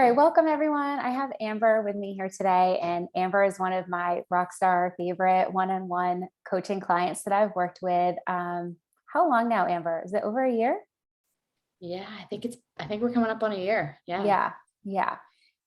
right, welcome everyone. I have Amber with me here today, and Amber is one of my rock star favorite one-on-one coaching clients that I've worked with. How long now, Amber? Is it over a year? Yeah, I think we're coming up on a year. Yeah. Yeah, yeah.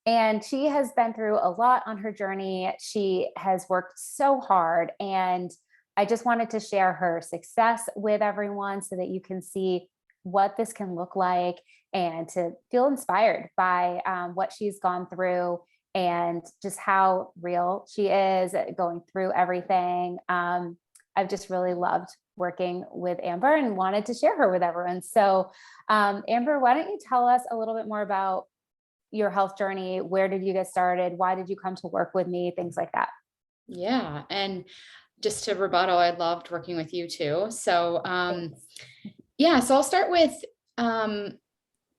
And she has been through a lot on her journey. She has worked so hard, and I just wanted to share her success with everyone so that you can see what this can look like and to feel inspired by what she's gone through and just how real she is going through everything. I've just really loved working with Amber and wanted to share her with everyone. So, Amber, why don't you tell us a little bit more about your health journey? Where did you get started? Why did you come to work with me? Things like that. Yeah. And just to rebuttal, I loved working with you too. So, Thanks. yeah, so I'll start with um,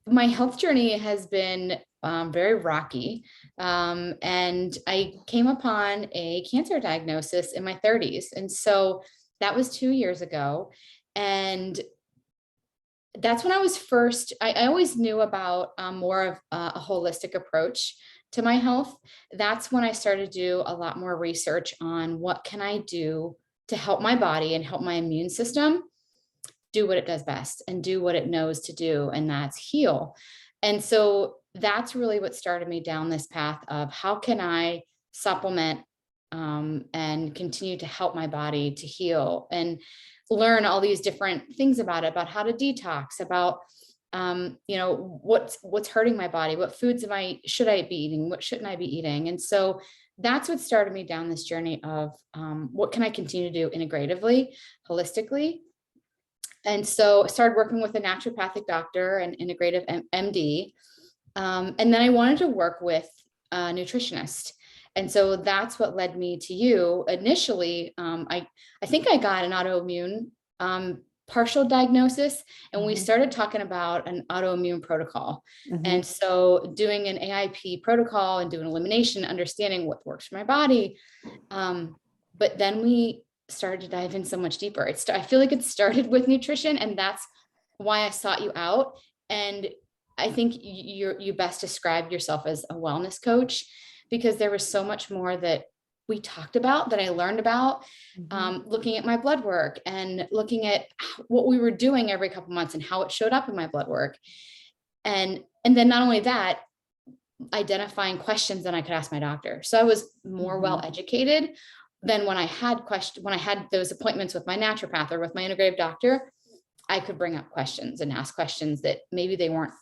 my health journey has been very rocky. And I came upon a cancer diagnosis in my 30s. And so that was 2 years ago. And that's when I was first, I always knew about more of a holistic approach to my health. That's when I started to do a lot more research on what can I do to help my body and help my immune system do what it does best and do what it knows to do, and that's heal. And so that's really what started me down this path of how can I supplement and continue to help my body to heal and learn all these different things about how to detox, about what's hurting my body, what foods should I be eating, what shouldn't I be eating. And so that's what started me down this journey of what can I continue to do integratively, holistically. And so I started working with a naturopathic doctor and integrative MD. And then I wanted to work with a nutritionist. And so that's what led me to you. Initially, I think I got an autoimmune partial diagnosis, and we Mhm, started talking about an autoimmune protocol. mhm, And so doing an AIP protocol and doing elimination, understanding what works for my body. But then we started to dive in so much deeper. I feel like it started with nutrition, and that's why I sought you out. And I think you best described yourself as a wellness coach, because there was so much more that we talked about, that I learned about, mhm. looking at my blood work and looking at what we were doing every couple months and how it showed up in my blood work. And then not only that, identifying questions that I could ask my doctor. So I was more well Mhm. educated than when I had those appointments with my naturopath or with my integrative doctor. I could bring up questions and ask questions that maybe they weren't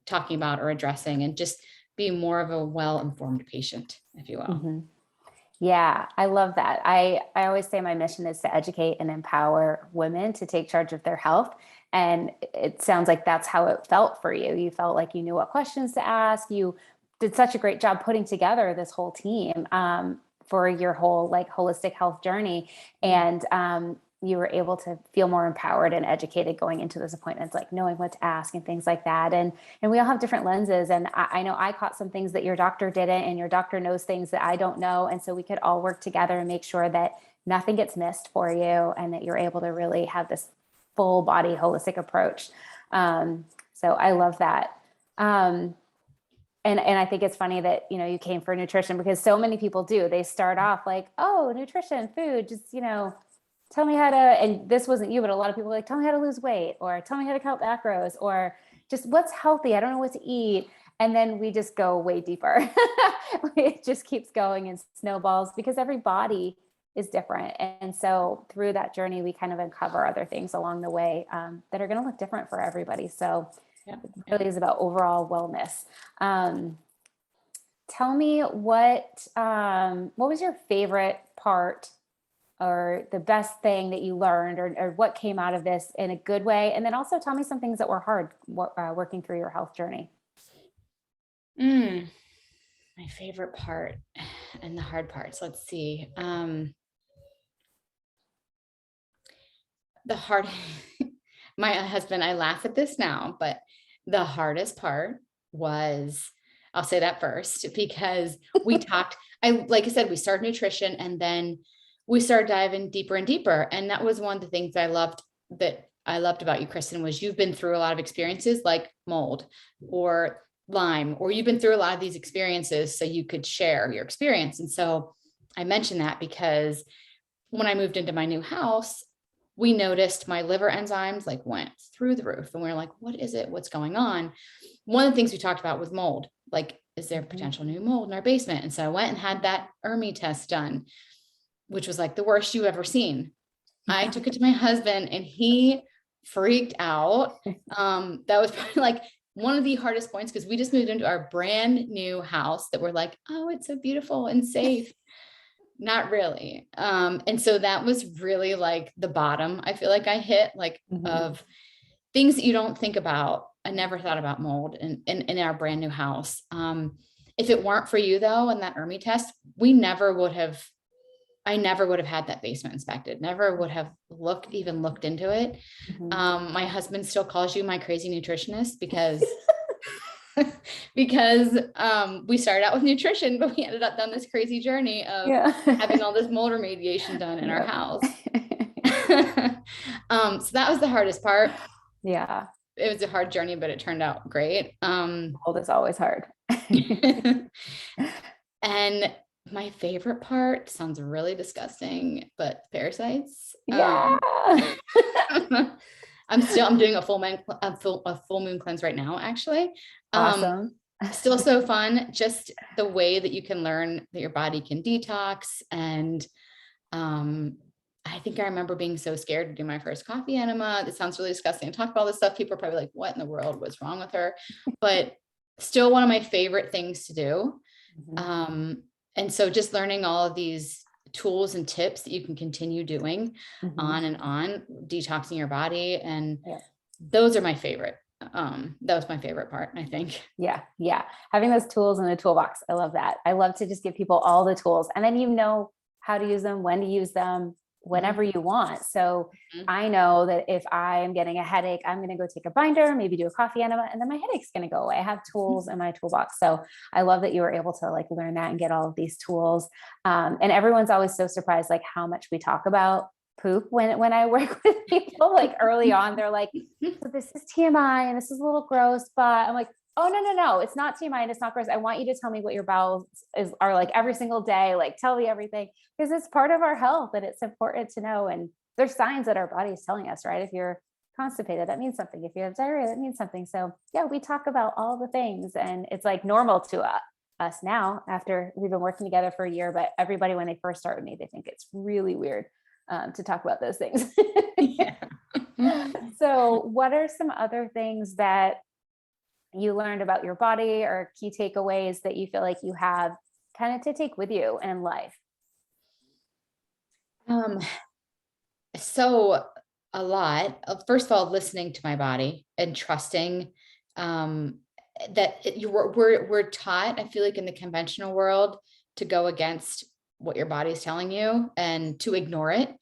talking about or addressing, and just be more of a well-informed patient, if you will. Mhm. Yeah, I love that. I always say my mission is to educate and empower women to take charge of their health. And it sounds like that's how it felt for you. You felt like you knew what questions to ask. You did such a great job putting together this whole team for your whole like holistic health journey. Yeah. And you were able to feel more empowered and educated going into those appointments, like knowing what to ask and things like that. And we all have different lenses. And I know I caught some things that your doctor didn't, and your doctor knows things that I don't know. And so we could all work together and make sure that nothing gets missed for you and that you're able to really have this full body holistic approach. So I love that. And I think it's funny that, you came for nutrition because so many people do. They start off like, oh, nutrition, food, just, tell me how to, and this wasn't you, but a lot of people are like, tell me how to lose weight, or tell me how to count macros, or just what's healthy. I don't know what to eat. And then we just go way deeper. It just keeps going and snowballs because every body is different. And so through that journey, we kind of uncover other things along the way that are going to look different for everybody. So Yeah. it Yeah. really is about overall wellness. Um, Tell me what was your favorite part or the best thing that you learned, or what came out of this in a good way? And then also tell me some things that were hard working through your health journey. Mm, my favorite part and the hard parts. Let's see. The hard, my husband, I laugh at this now, but the hardest part was, I'll say that first, because we talked, like I said, we started nutrition, and then we started diving deeper and deeper. And that was one of the things that I loved about you, Kristen, was you've been through a lot of experiences like mold or Lyme, or you've been through a lot of these experiences so you could share your experience. And so I mentioned that because when I moved into my new house, we noticed my liver enzymes like went through the roof, and we were like, what is it? What's going on? One of the things we talked about was mold. Like, is there potential new mold in our basement? And so I went and had that ERMI test done, which was like the worst you've ever seen. I took it to my husband and he freaked out. That was probably like one of the hardest points, because we just moved into our brand new house that we're like, oh, it's so beautiful and safe. Not really. And so that was really like the bottom. I feel like I hit like of things that you don't think about. I never thought about mold in our brand new house. If it weren't for you though, and that ERMI test, I never would have had that basement inspected, never would have even looked into it. My husband still calls you my crazy nutritionist because we started out with nutrition, but we ended up down this crazy journey of having all this mold remediation done in our house. So that was the hardest part. Yeah. It was a hard journey, but it turned out great. Mold is always hard. And my favorite part sounds really disgusting, but parasites. Yeah. I'm doing a full moon cleanse right now, actually. Awesome. Still so fun. Just the way that you can learn that your body can detox. And I think I remember being so scared to do my first coffee enema. It sounds really disgusting. I talk about all this stuff. People are probably like, what in the world was wrong with her? But still one of my favorite things to do. And so just learning all of these tools and tips that you can continue doing on and on, detoxing your body. And those are my favorite. That was my favorite part, I think. Yeah. Yeah. Having those tools in the toolbox. I love that. I love to just give people all the tools, and then you know how to use them, when to use them, whenever you want. So I know that if I am getting a headache, I'm going to go take a binder, maybe do a coffee enema, and then my headache's going to go away. I have tools in my toolbox. So I love that you were able to like learn that and get all of these tools. And everyone's always so surprised, like how much we talk about poop when I work with people. Like early on, they're like, so this is TMI and this is a little gross, but I'm like, oh, no, it's not TMI and it's not gross. I want you to tell me what your bowels are like every single day. Like, tell me everything, because it's part of our health and it's important to know. And there's signs that our body is telling us, right? If you're constipated, that means something. If you have diarrhea, that means something. So yeah, we talk about all the things, and it's like normal to us now after we've been working together for a year. But everybody, when they first start with me, they think it's really weird to talk about those things. So what are some other things that you learned about your body, or key takeaways that you feel like you have kind of to take with you in life? So a lot of, first of all, listening to my body and trusting that we're taught, I feel like in the conventional world, to go against what your body is telling you and to ignore it,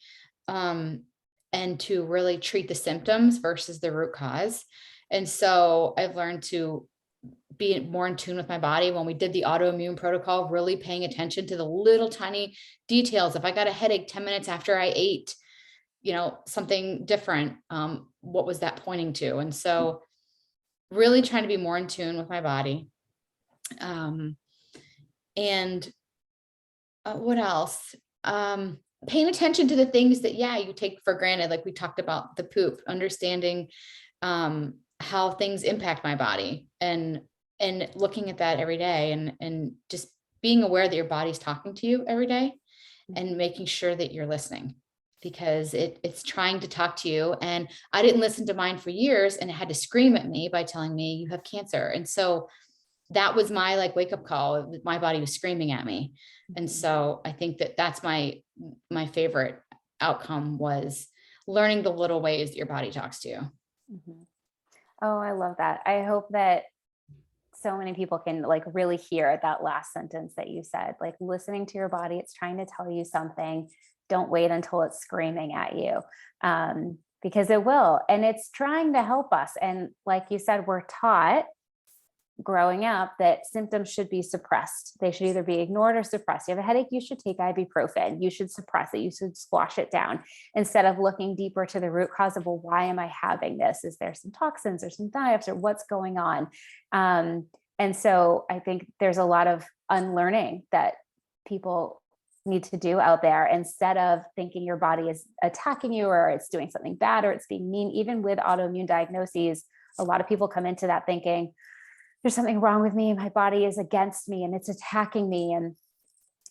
and to really treat the symptoms versus the root cause. And so I've learned to be more in tune with my body. When we did the autoimmune protocol, really paying attention to the little tiny details. If I got a headache 10 minutes after I ate, something different, what was that pointing to? And so really trying to be more in tune with my body. And what else? Paying attention to the things that, you take for granted. Like we talked about the poop, understanding how things impact my body, and looking at that every day, and just being aware that your body's talking to you every day, and making sure that you're listening, because it's trying to talk to you. And I didn't listen to mine for years, and it had to scream at me by telling me you have cancer. And so that was my like wake up call. My body was screaming at me. And so I think that that's my favorite outcome, was learning the little ways that your body talks to you. Oh, I love that. I hope that so many people can like really hear that last sentence that you said, like listening to your body. It's trying to tell you something. Don't wait until it's screaming at you, because it will. And it's trying to help us. And like you said, we're taught growing up that symptoms should be suppressed. They should either be ignored or suppressed. You have a headache, you should take ibuprofen. You should suppress it. You should squash it down, instead of looking deeper to the root cause of, well, why am I having this? Is there some toxins or some diets, or what's going on? And so I think there's a lot of unlearning that people need to do out there, instead of thinking your body is attacking you or it's doing something bad or it's being mean. Even with autoimmune diagnoses, a lot of people come into that thinking there's something wrong with me, my body is against me and it's attacking me. And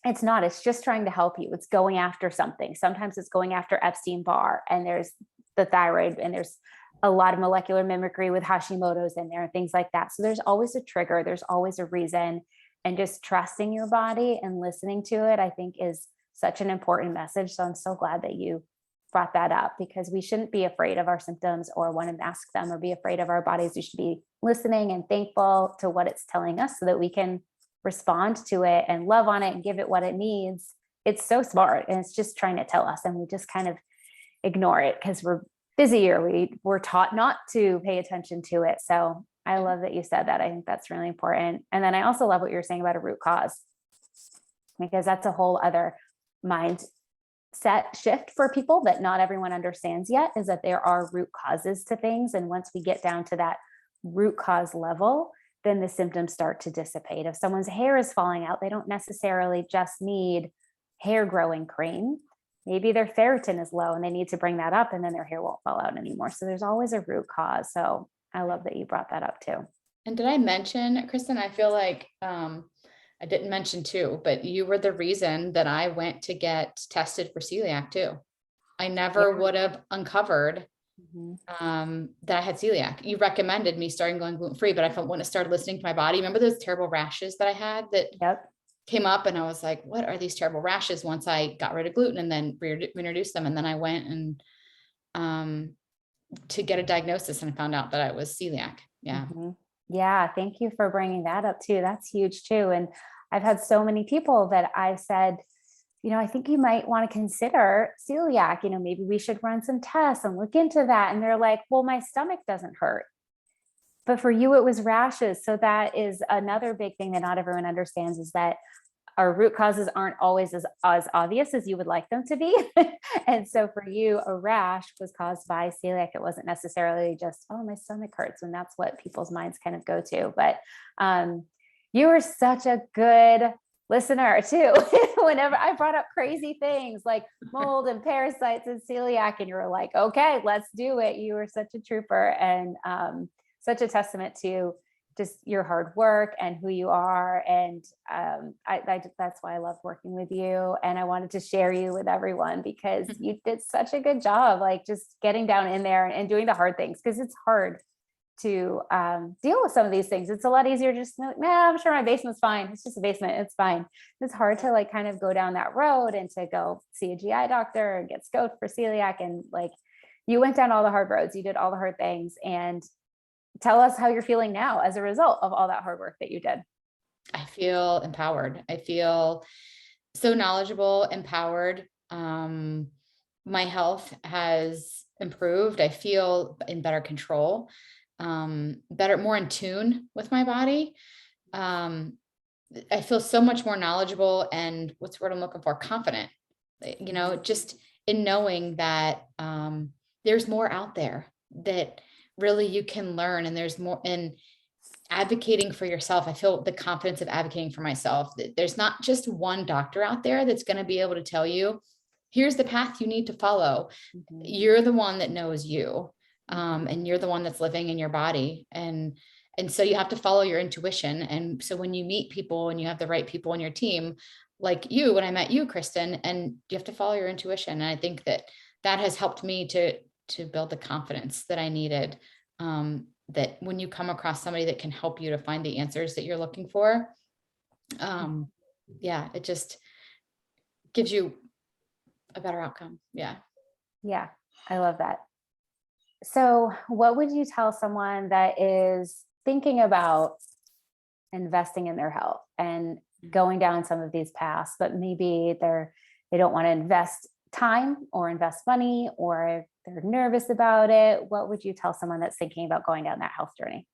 it's not, it's just trying to help you. It's going after something. Sometimes it's going after Epstein-Barr, and there's the thyroid, and there's a lot of molecular mimicry with Hashimoto's in there and things like that. So there's always a trigger, there's always a reason. And just trusting your body and listening to it, I think, is such an important message. So I'm so glad that you brought that up, because we shouldn't be afraid of our symptoms or want to mask them or be afraid of our bodies. We should be listening and thankful to what it's telling us so that we can respond to it and love on it and give it what it needs. It's so smart, and it's just trying to tell us, and we just kind of ignore it because we're busy, or we're taught not to pay attention to it. So I love that you said that. I think that's really important. And then I also love what you're saying about a root cause, because that's a whole other mindset shift for people that not everyone understands yet, is that there are root causes to things. And once we get down to that root cause level, then the symptoms start to dissipate. If someone's hair is falling out, they don't necessarily just need hair growing cream. Maybe their ferritin is low and they need to bring that up, and then their hair won't fall out anymore. So there's always a root cause. So I love that you brought that up too. And did I mention, Kristen, I feel like I didn't mention too, but you were the reason that I went to get tested for celiac too. I never Yeah. would have uncovered Mhm. that I had celiac. You recommended me starting going gluten-free, but I felt when I started listening to my body, remember those terrible rashes that I had that Yep. came up, and I was like, what are these terrible rashes, once I got rid of gluten and then reintroduced them. And then I went and to get a diagnosis and found out that I was celiac. Yeah. Mhm. Yeah, thank you for bringing that up too. That's huge too. And I've had so many people that I've said, I think you might want to consider celiac. Maybe we should run some tests and look into that. And they're like, well, my stomach doesn't hurt. But for you, it was rashes. So that is another big thing that not everyone understands, is that our root causes aren't always as obvious as you would like them to be. And so for you, a rash was caused by celiac. It wasn't necessarily just, oh, my stomach hurts, and that's what people's minds kind of go to. But you were such a good listener too. Whenever I brought up crazy things like mold and parasites and celiac, and you were like, okay, let's do it. You were such a trooper, and such a testament to just your hard work and who you are. And that's why I love working with you. And I wanted to share you with everyone, because you did such a good job, like just getting down in there and doing the hard things, because it's hard to deal with some of these things. It's a lot easier just to, nah, I'm sure my basement's fine. It's just a basement. It's fine. It's hard to like kind of go down that road and to go see a GI doctor and get scoped for celiac. And like, you went down all the hard roads, you did all the hard things. And tell us how you're feeling now as a result of all that hard work that you did. I feel empowered. I feel so knowledgeable, empowered. My health has improved. I feel in better control, better, more in tune with my body. I feel so much more knowledgeable and, what's the word I'm looking for? Confident, just in knowing that there's more out there that really you can learn, and there's more in advocating for yourself. I feel the confidence of advocating for myself. There's not just one doctor out there that's going to be able to tell you, here's the path you need to follow. Mhm. You're the one that knows you, and you're the one that's living in your body. And so you have to follow your intuition. And so when you meet people and you have the right people on your team, like you, when I met you, Kristen, and you have to follow your intuition. And I think that has helped me to build the confidence that I needed. That when you come across somebody that can help you to find the answers that you're looking for, it just gives you a better outcome. Yeah. Yeah, I love that. So, what would you tell someone that is thinking about investing in their health and going down some of these paths, but maybe they don't want to invest time or invest money, or they're nervous about it? What would you tell someone that's thinking about going down that health journey?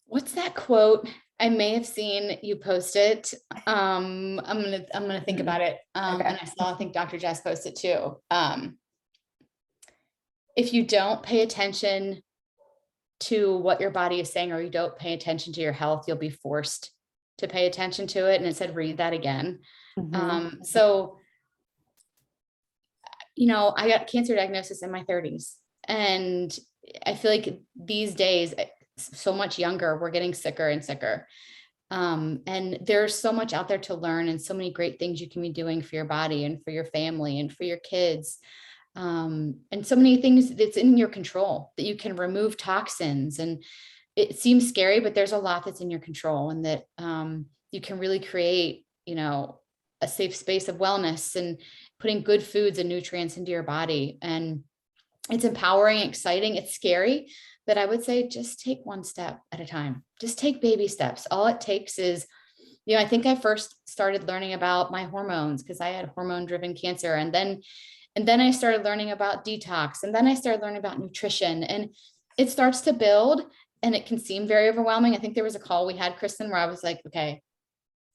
What's that quote? I may have seen you post it. I'm gonna think about it. Okay. And I think Dr. Jess posted it too. If you don't pay attention to what your body is saying, or you don't pay attention to your health, you'll be forced to pay attention to it. And it said, read that again. So, I got cancer diagnosis in my 30s, and I feel like these days, so much younger, we're getting sicker and sicker. And there's so much out there to learn, and so many great things you can be doing for your body and for your family and for your kids. And so many things that's in your control, that you can remove toxins. And it seems scary, but there's a lot that's in your control, and that you can really create, a safe space of wellness and putting good foods and nutrients into your body. And it's empowering, exciting. It's scary, but I would say just take one step at a time. Just take baby steps. All it takes is, I think I first started learning about my hormones because I had hormone driven cancer. And then I started learning about detox, and then I started learning about nutrition, and it starts to build, and it can seem very overwhelming. I think there was a call we had, Kristen, where I was like, okay,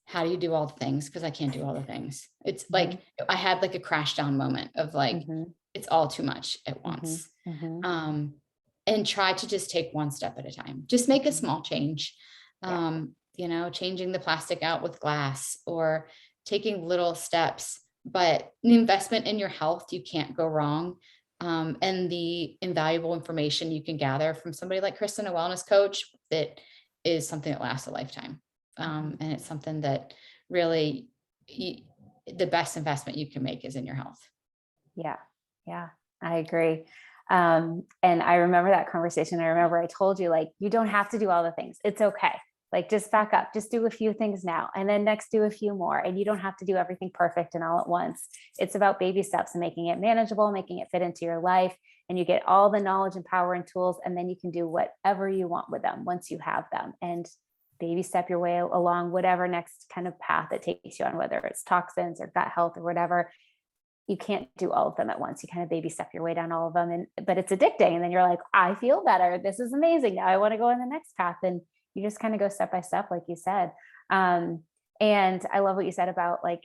how do you do all the things? Because I can't do all the things. It's like, I had like a crash down moment of like, it's all too much at once. And try to just take one step at a time. Just make a small change. Changing the plastic out with glass, or taking little steps, but the investment in your health, you can't go wrong. And the invaluable information you can gather from somebody like Kristen, a wellness coach, that is something that lasts a lifetime. And it's something that really the best investment you can make is in your health. Yeah. I agree. And I remember that conversation. I remember I told you, like, you don't have to do all the things. It's okay. Like, just back up, just do a few things now, and then next do a few more. And you don't have to do everything perfect and all at once. It's about baby steps and making it manageable, making it fit into your life. And you get all the knowledge and power and tools, and then you can do whatever you want with them once you have them. And baby step your way along whatever next kind of path it takes you on, whether it's toxins or gut health or whatever. You can't do all of them at once. You kind of baby step your way down all of them. But it's addicting. And then you're like, I feel better. This is amazing. Now I want to go in the next path. And you just kind of go step by step, like you said. And I love what you said about like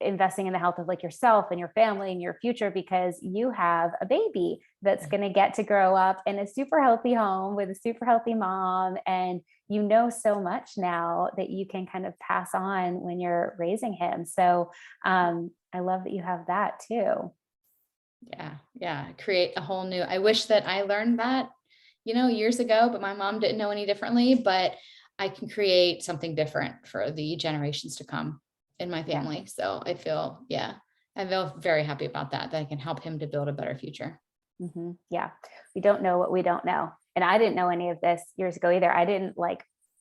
investing in the health of like yourself and your family and your future, because you have a baby that's going to get to grow up in a super healthy home with a super healthy mom. And so much now that you can kind of pass on when you're raising him. So I love that you have that too. Yeah. Create a whole new, I wish that I learned that, years ago, but my mom didn't know any differently. But I can create something different for the generations to come in my family. So I feel very happy about that I can help him to build a better future. Yeah. We don't know what we don't know. And I didn't know any of this years ago either. I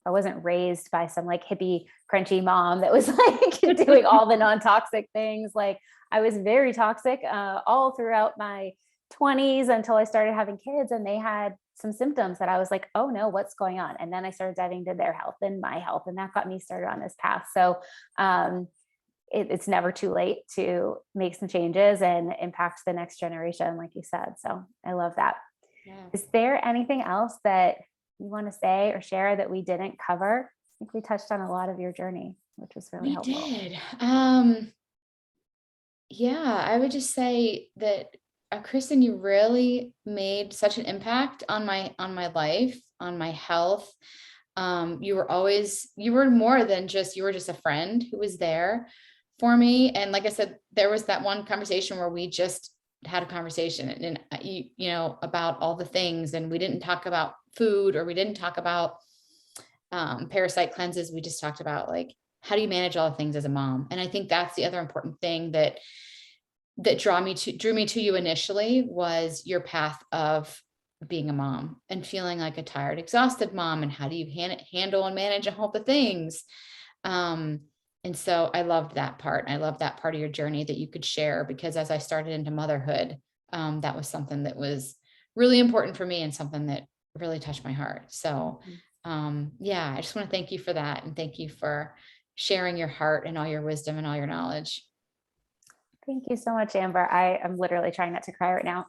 wasn't raised by some like hippie crunchy mom that was like doing all the non-toxic things. Like, I was very toxic all throughout my 20s until I started having kids, and they had some symptoms that I was like, oh no, what's going on? And then I started diving into their health and my health, and that got me started on this path. So it's never too late to make some changes and impact the next generation, like you said. So I love that. Yeah. Is there anything else that you want to say or share that we didn't cover? I think we touched on a lot of your journey, which was really helpful. We did. I would just say that Kristen, you really made such an impact on my life, on my health. You were more than you were just a friend who was there for me. And like I said, there was that one conversation where we just had a conversation and about all the things, and we didn't talk about food, or we didn't talk about parasite cleanses. We just talked about like, how do you manage all the things as a mom? And I think that's the other important thing that drew me to you initially, was your path of being a mom and feeling like a tired, exhausted mom. And how do you handle and manage all the things? And so I loved that part. I love that part of your journey that you could share, because as I started into motherhood, that was something that was really important for me and something that really touched my heart. So I just want to thank you for that. And thank you for sharing your heart and all your wisdom and all your knowledge. Thank you so much, Amber. I am literally trying not to cry right now.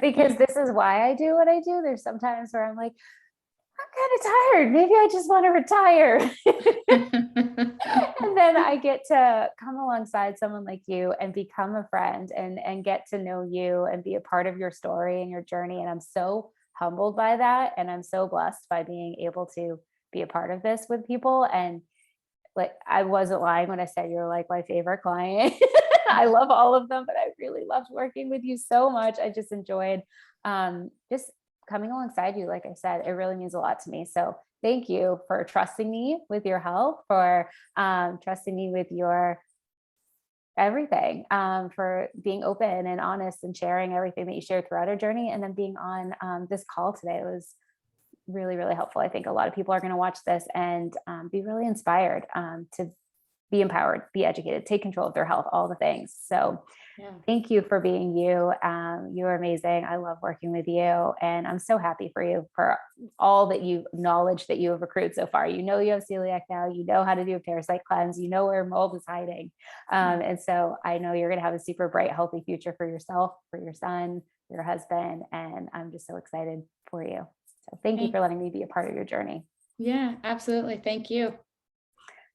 Because this is why I do what I do. There's sometimes where I'm like, I'm kind of tired. Maybe I just want to retire. And then I get to come alongside someone like you and become a friend and get to know you and be a part of your story and your journey. And I'm so humbled by that. And I'm so blessed by being able to be a part of this with people. And like, I wasn't lying when I said you're like my favorite client. I love all of them, but I really loved working with you so much. I just enjoyed just coming alongside you. Like I said, it really means a lot to me. So thank you for trusting me with your help, for trusting me with your everything, for being open and honest and sharing everything that you shared throughout our journey. And then being on this call today was really, really helpful. I think a lot of people are going to watch this and be really inspired to be empowered, be educated, take control of their health, all the things. So Yeah. thank you for being you. You are amazing. I love working with you. And I'm so happy for you for all that you knowledge that you have accrued so far. You know, you have celiac now, you know how to do a parasite cleanse, you know where mold is hiding. And so I know you're going to have a super bright, healthy future for yourself, for your son, your husband. And I'm just so excited for you. So thank you Thank- for letting me be a part of your journey. Yeah, absolutely. Thank you.